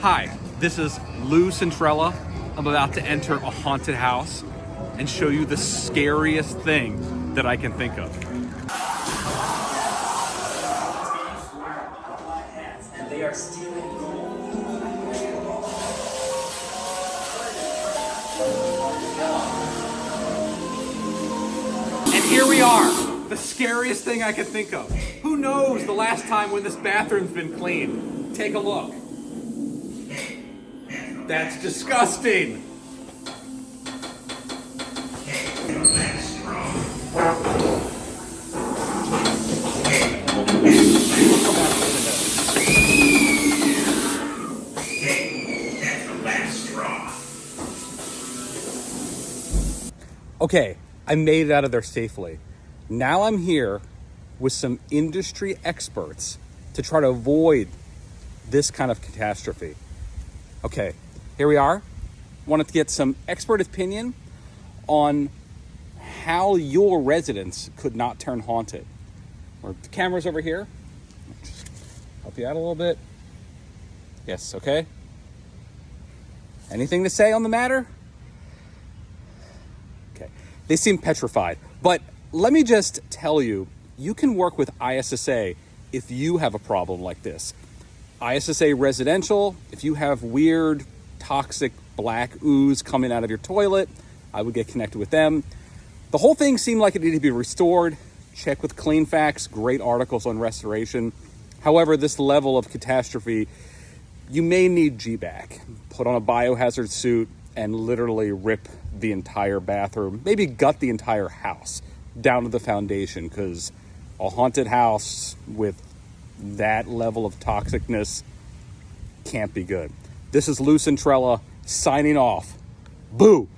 Hi, this is Centrella. I'm about to enter a haunted house and show you the scariest thing that I can think of. And they are stealing And here we are, the scariest thing I can think of. Who knows the last time when this bathroom's been cleaned? Take a look. That's disgusting. Okay, I made it out of there safely. Now I'm here with some industry experts to try to avoid this kind of catastrophe. Okay, here we are. Wanted to get some expert opinion on how your residence could not turn haunted. Or the camera's over here. Just help you out a little bit. Yes, okay. Anything to say on the matter? Okay, they seem petrified. But let me just tell you, you can work with ISSA if you have a problem like this. ISSA residential, if you have weird, toxic black ooze coming out of your toilet, I would get connected with them. The whole thing seemed like it needed to be restored. Check with Clean Facts, great articles on restoration. However, this level of catastrophe, you may need GBAC. Put on a biohazard suit and literally rip the entire bathroom, maybe gut the entire house down to the foundation, because a haunted house with that level of toxicness can't be good. This is Centrella signing off. Boo!